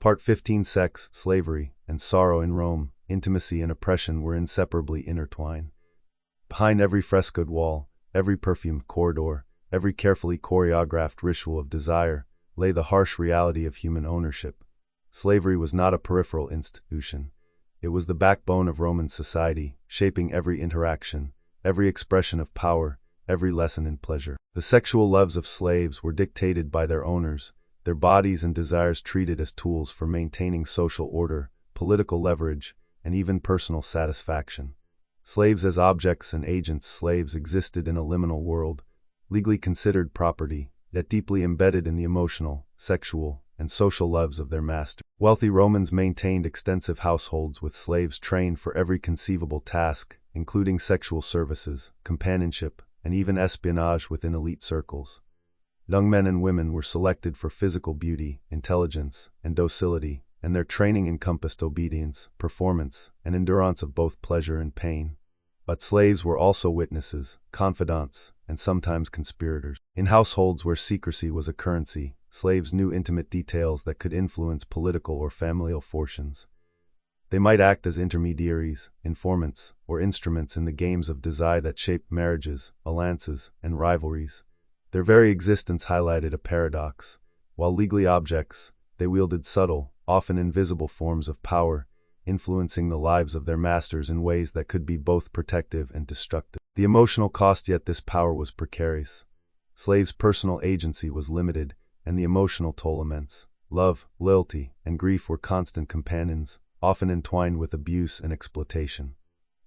Part 15. Sex, Slavery, and Sorrow in Rome. Intimacy and oppression were inseparably intertwined. Behind every frescoed wall, every perfumed corridor, every carefully choreographed ritual of desire, lay the harsh reality of human ownership. Slavery was not a peripheral institution. It was the backbone of Roman society, shaping every interaction, every expression of power, every lesson in pleasure. The sexual loves of slaves were dictated by their owners, their bodies and desires treated as tools for maintaining social order, political leverage, and even personal satisfaction. Slaves as objects and agents. Slaves existed in a liminal world, legally considered property, yet deeply embedded in the emotional, sexual, and social loves of their master. Wealthy Romans maintained extensive households with slaves trained for every conceivable task, including sexual services, companionship, and even espionage within elite circles. Young men and women were selected for physical beauty, intelligence, and docility, and their training encompassed obedience, performance, and endurance of both pleasure and pain. But slaves were also witnesses, confidants, and sometimes conspirators. In households where secrecy was a currency, slaves knew intimate details that could influence political or familial fortunes. They might act as intermediaries, informants, or instruments in the games of desire that shaped marriages, alliances, and rivalries. Their very existence highlighted a paradox. While legally objects, they wielded subtle, often invisible forms of power, influencing the lives of their masters in ways that could be both protective and destructive. The emotional cost. Yet this power was precarious. Slaves' personal agency was limited, and the emotional toll immense. Love, loyalty, and grief were constant companions, often entwined with abuse and exploitation.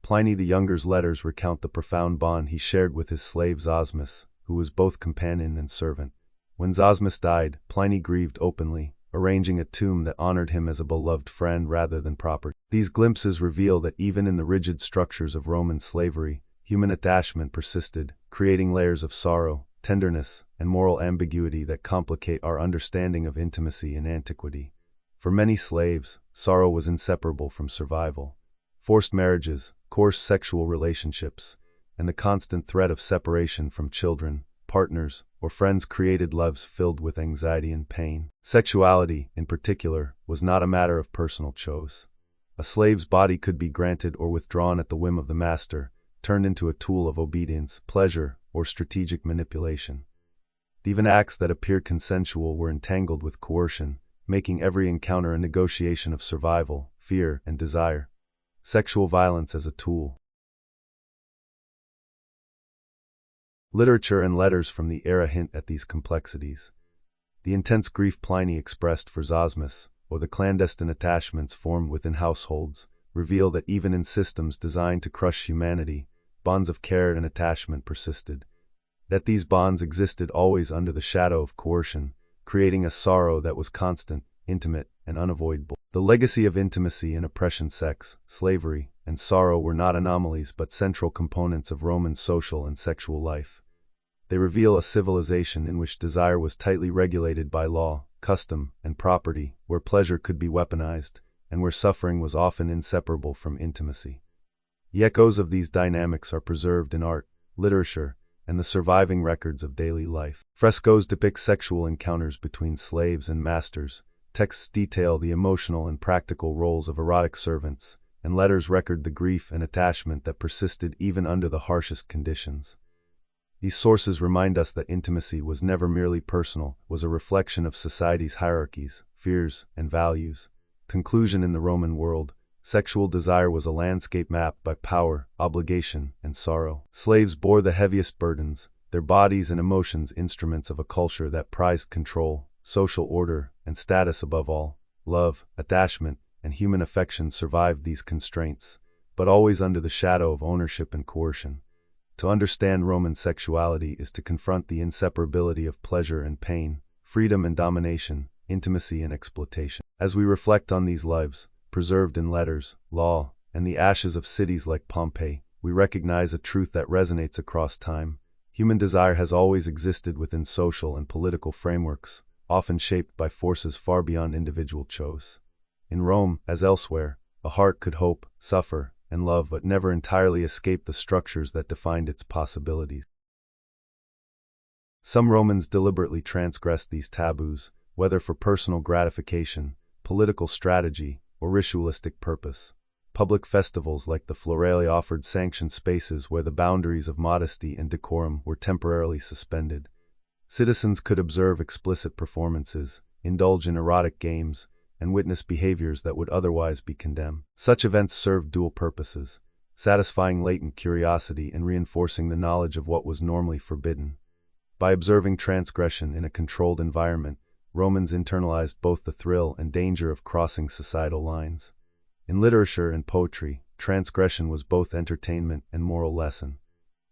Pliny the Younger's letters recount the profound bond he shared with his slave Zosmus, who was both companion and servant. When Zosmus died, Pliny grieved openly, arranging a tomb that honored him as a beloved friend rather than property. These glimpses reveal that even in the rigid structures of Roman slavery, human attachment persisted, creating layers of sorrow, tenderness, and moral ambiguity that complicate our understanding of intimacy in antiquity. For many slaves, sorrow was inseparable from survival. Forced marriages, coarse sexual relationships, and the constant threat of separation from children, partners, or friends created lives filled with anxiety and pain. Sexuality, in particular, was not a matter of personal choice. A slave's body could be granted or withdrawn at the whim of the master, turned into a tool of obedience, pleasure, or strategic manipulation. Even acts that appeared consensual were entangled with coercion, making every encounter a negotiation of survival, fear, and desire. Sexual violence as a tool. Literature and letters from the era hint at these complexities. The intense grief Pliny expressed for Zosmus, or the clandestine attachments formed within households, reveal that even in systems designed to crush humanity, bonds of care and attachment persisted. That these bonds existed always under the shadow of coercion, creating a sorrow that was constant, intimate, and unavoidable. The legacy of intimacy and oppression. Sex, slavery, and sorrow were not anomalies but central components of Roman social and sexual life. They reveal a civilization in which desire was tightly regulated by law, custom, and property, where pleasure could be weaponized, and where suffering was often inseparable from intimacy. The echoes of these dynamics are preserved in art, literature, and the surviving records of daily life. Frescoes depict sexual encounters between slaves and masters, texts detail the emotional and practical roles of erotic servants, and letters record the grief and attachment that persisted even under the harshest conditions. These sources remind us that intimacy was never merely personal, it was a reflection of society's hierarchies, fears, and values. Conclusion. In the Roman world, sexual desire was a landscape mapped by power, obligation, and sorrow. Slaves bore the heaviest burdens, their bodies and emotions instruments of a culture that prized control, social order, and status above all. Love, attachment, and human affection survived these constraints, but always under the shadow of ownership and coercion. To understand Roman sexuality is to confront the inseparability of pleasure and pain, freedom and domination, intimacy and exploitation. As we reflect on these lives, preserved in letters, law, and the ashes of cities like Pompeii, we recognize a truth that resonates across time. Human desire has always existed within social and political frameworks, often shaped by forces far beyond individual choice. In Rome, as elsewhere, a heart could hope, suffer, and love but never entirely escape the structures that defined its possibilities. Some Romans deliberately transgressed these taboos, whether for personal gratification, political strategy, or ritualistic purpose. Public festivals like the Floralia offered sanctioned spaces where the boundaries of modesty and decorum were temporarily suspended. Citizens could observe explicit performances, indulge in erotic games, and witness behaviors that would otherwise be condemned. Such events served dual purposes, satisfying latent curiosity and reinforcing the knowledge of what was normally forbidden. By observing transgression in a controlled environment, Romans internalized both the thrill and danger of crossing societal lines. In literature and poetry, transgression was both entertainment and moral lesson.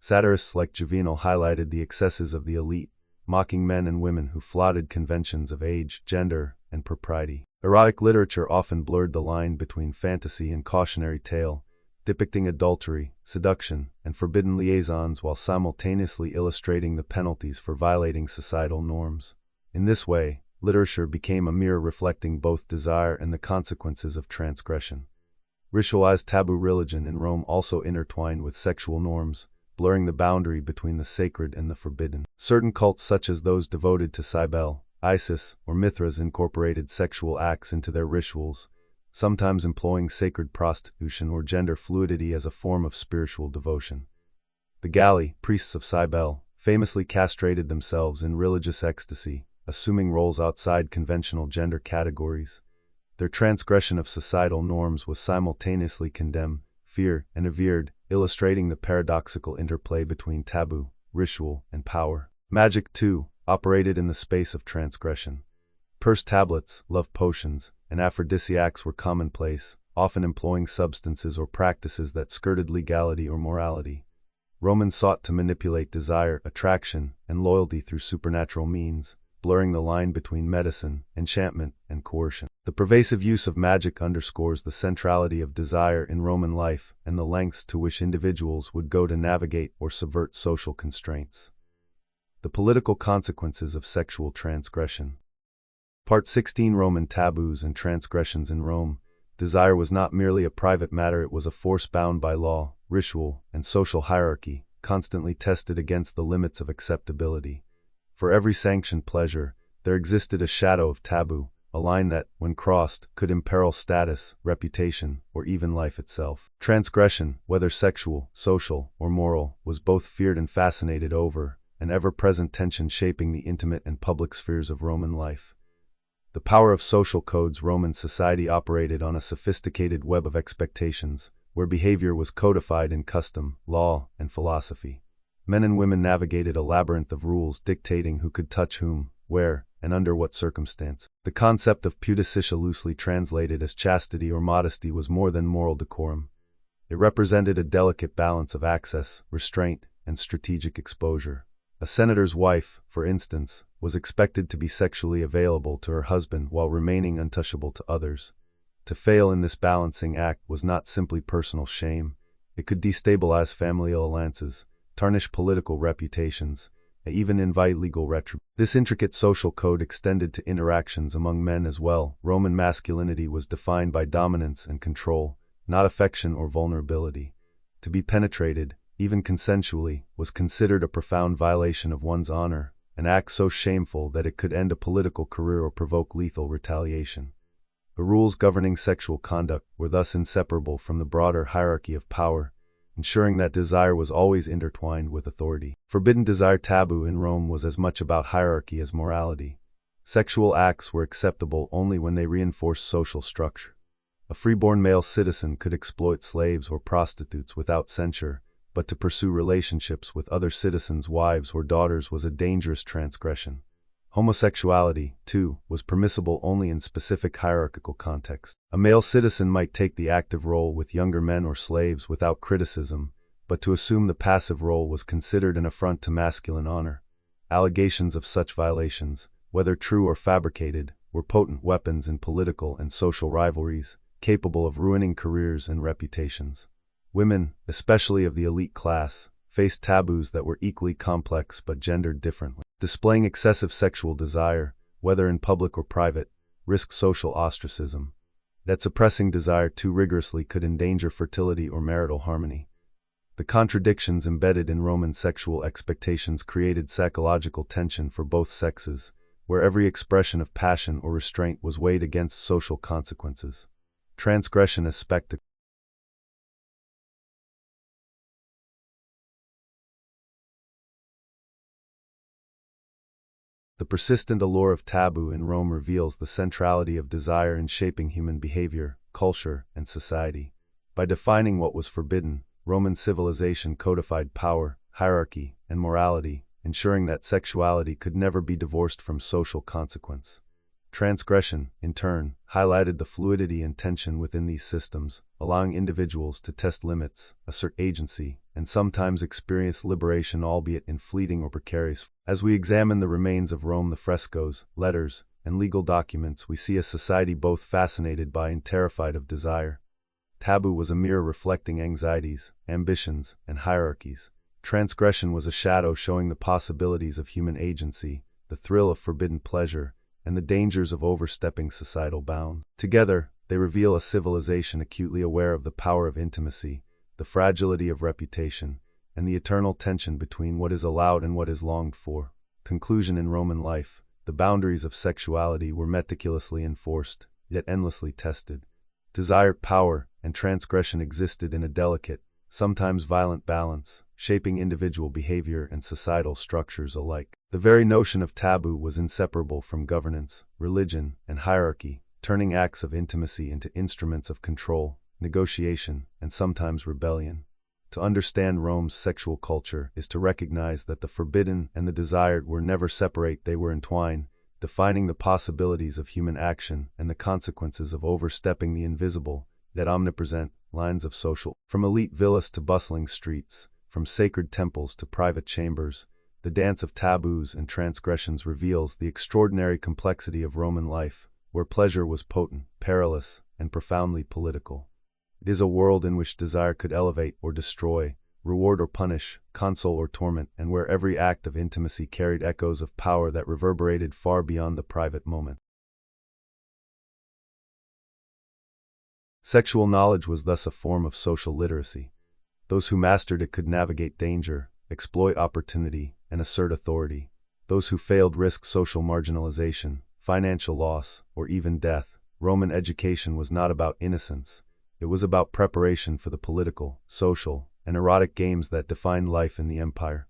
Satirists like Juvenal highlighted the excesses of the elite, mocking men and women who flaunted conventions of age, gender, and propriety. Erotic literature often blurred the line between fantasy and cautionary tale, depicting adultery, seduction, and forbidden liaisons while simultaneously illustrating the penalties for violating societal norms. In this way, literature became a mirror reflecting both desire and the consequences of transgression. Ritualized taboo religion in Rome also intertwined with sexual norms, blurring the boundary between the sacred and the forbidden. Certain cults such as those devoted to Cybele, Isis, or Mithras incorporated sexual acts into their rituals, sometimes employing sacred prostitution or gender fluidity as a form of spiritual devotion. The Galli, priests of Cybele, famously castrated themselves in religious ecstasy, assuming roles outside conventional gender categories. Their transgression of societal norms was simultaneously condemned, feared, and revered, illustrating the paradoxical interplay between taboo, ritual, and power. Magic, too, operated in the space of transgression. Purse tablets, love potions, and aphrodisiacs were commonplace, often employing substances or practices that skirted legality or morality. Romans sought to manipulate desire, attraction, and loyalty through supernatural means, blurring the line between medicine, enchantment, and coercion. The pervasive use of magic underscores the centrality of desire in Roman life and the lengths to which individuals would go to navigate or subvert social constraints. The political consequences of sexual transgression. Part 16: Roman Taboos and Transgressions in Rome. Desire was not merely a private matter, it was a force bound by law, ritual, and social hierarchy, constantly tested against the limits of acceptability. For every sanctioned pleasure, there existed a shadow of taboo, a line that, when crossed, could imperil status, reputation, or even life itself. Transgression, whether sexual, social, or moral, was both feared and fascinated over, an ever-present tension shaping the intimate and public spheres of Roman life. The power of social codes. Roman society operated on a sophisticated web of expectations, where behavior was codified in custom, law, and philosophy. Men and women navigated a labyrinth of rules dictating who could touch whom, where, and under what circumstance. The concept of pudicitia, loosely translated as chastity or modesty, was more than moral decorum. It represented a delicate balance of access, restraint, and strategic exposure. A senator's wife, for instance, was expected to be sexually available to her husband while remaining untouchable to others. To fail in this balancing act was not simply personal shame. It could destabilize family alliances, tarnish political reputations, and even invite legal retribution. This intricate social code extended to interactions among men as well. Roman masculinity was defined by dominance and control, not affection or vulnerability. To be penetrated, even consensually, was considered a profound violation of one's honor, an act so shameful that it could end a political career or provoke lethal retaliation. The rules governing sexual conduct were thus inseparable from the broader hierarchy of power, ensuring that desire was always intertwined with authority. Forbidden desire. Taboo in Rome was as much about hierarchy as morality. Sexual acts were acceptable only when they reinforced social structure. A freeborn male citizen could exploit slaves or prostitutes without censure, but to pursue relationships with other citizens' wives or daughters was a dangerous transgression. Homosexuality, too, was permissible only in specific hierarchical contexts. A male citizen might take the active role with younger men or slaves without criticism, but to assume the passive role was considered an affront to masculine honor. Allegations of such violations, whether true or fabricated, were potent weapons in political and social rivalries, capable of ruining careers and reputations. Women, especially of the elite class, faced taboos that were equally complex but gendered differently. Displaying excessive sexual desire, whether in public or private, risked social ostracism. That suppressing desire too rigorously could endanger fertility or marital harmony. The contradictions embedded in Roman sexual expectations created psychological tension for both sexes, where every expression of passion or restraint was weighed against social consequences. Transgression as spectacle. The persistent allure of taboo in Rome reveals the centrality of desire in shaping human behavior, culture, and society. By defining what was forbidden, Roman civilization codified power, hierarchy, and morality, ensuring that sexuality could never be divorced from social consequence. Transgression, in turn, highlighted the fluidity and tension within these systems, allowing individuals to test limits, assert agency, and sometimes experience liberation, albeit in fleeting or precarious. As we examine the remains of Rome, the frescoes, letters, and legal documents, we see a society both fascinated by and terrified of desire. Taboo was a mirror reflecting anxieties, ambitions, and hierarchies. Transgression was a shadow showing the possibilities of human agency, the thrill of forbidden pleasure, and the dangers of overstepping societal bounds. Together, they reveal a civilization acutely aware of the power of intimacy, the fragility of reputation, and the eternal tension between what is allowed and what is longed for. Conclusion: in Roman life, the boundaries of sexuality were meticulously enforced, yet endlessly tested. Desire, power, and transgression existed in a delicate, sometimes violent balance, shaping individual behavior and societal structures alike. The very notion of taboo was inseparable from governance, religion, and hierarchy, turning acts of intimacy into instruments of control, negotiation, and sometimes rebellion. To understand Rome's sexual culture is to recognize that the forbidden and the desired were never separate, they were entwined, defining the possibilities of human action and the consequences of overstepping the invisible, yet omnipresent, lines of social. From elite villas to bustling streets, from sacred temples to private chambers, the dance of taboos and transgressions reveals the extraordinary complexity of Roman life, where pleasure was potent, perilous, and profoundly political. It is a world in which desire could elevate or destroy, reward or punish, console or torment, and where every act of intimacy carried echoes of power that reverberated far beyond the private moment. Sexual knowledge was thus a form of social literacy. Those who mastered it could navigate danger, exploit opportunity, and assert authority. Those who failed risked social marginalization, financial loss, or even death. Roman education was not about innocence. It was about preparation for the political, social, and erotic games that defined life in the empire.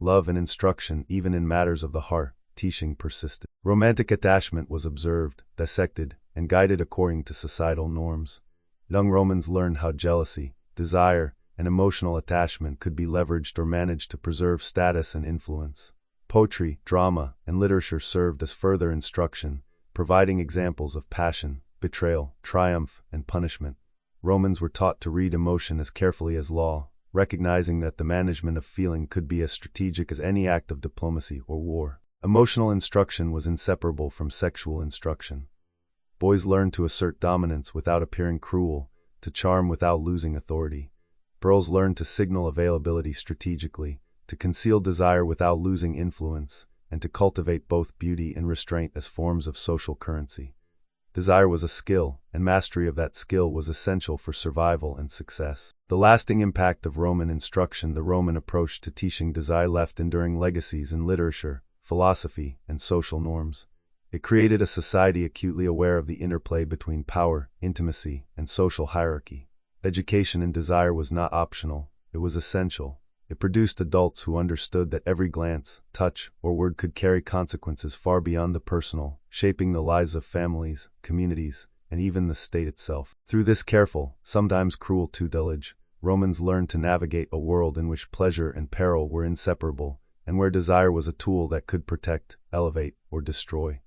Love and instruction, even in matters of the heart, teaching persisted. Romantic attachment was observed, dissected, and guided according to societal norms. Young Romans learned how jealousy, desire, and emotional attachment could be leveraged or managed to preserve status and influence. Poetry, drama, and literature served as further instruction, providing examples of passion, betrayal, triumph, and punishment. Romans were taught to read emotion as carefully as law, recognizing that the management of feeling could be as strategic as any act of diplomacy or war. Emotional instruction was inseparable from sexual instruction. Boys learned to assert dominance without appearing cruel, to charm without losing authority. Girls learned to signal availability strategically, to conceal desire without losing influence, and to cultivate both beauty and restraint as forms of social currency. Desire was a skill, and mastery of that skill was essential for survival and success. The lasting impact of Roman instruction, the Roman approach to teaching desire, left enduring legacies in literature, philosophy, and social norms. It created a society acutely aware of the interplay between power, intimacy, and social hierarchy. Education in desire was not optional, it was essential. It produced adults who understood that every glance, touch, or word could carry consequences far beyond the personal, shaping the lives of families, communities, and even the state itself. Through this careful, sometimes cruel tutelage, Romans learned to navigate a world in which pleasure and peril were inseparable, and where desire was a tool that could protect, elevate, or destroy.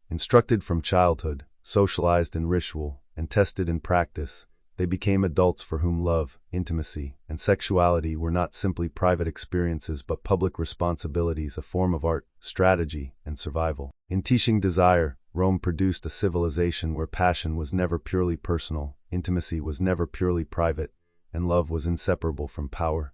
Instructed from childhood, socialized in ritual, and tested in practice, they became adults for whom love, intimacy, and sexuality were not simply private experiences but public responsibilities, a form of art, strategy, and survival. In teaching desire, Rome produced a civilization where passion was never purely personal, intimacy was never purely private, and love was inseparable from power.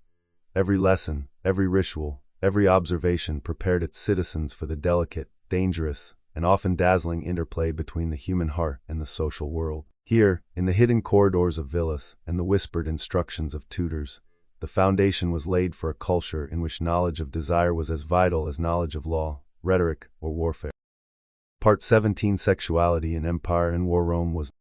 Every lesson, every ritual, every observation prepared its citizens for the delicate, dangerous, and often dazzling interplay between the human heart and the social world. Here, in the hidden corridors of villas and the whispered instructions of tutors, the foundation was laid for a culture in which knowledge of desire was as vital as knowledge of law, rhetoric, or warfare. Part 17 Sexuality in Empire and War. Rome was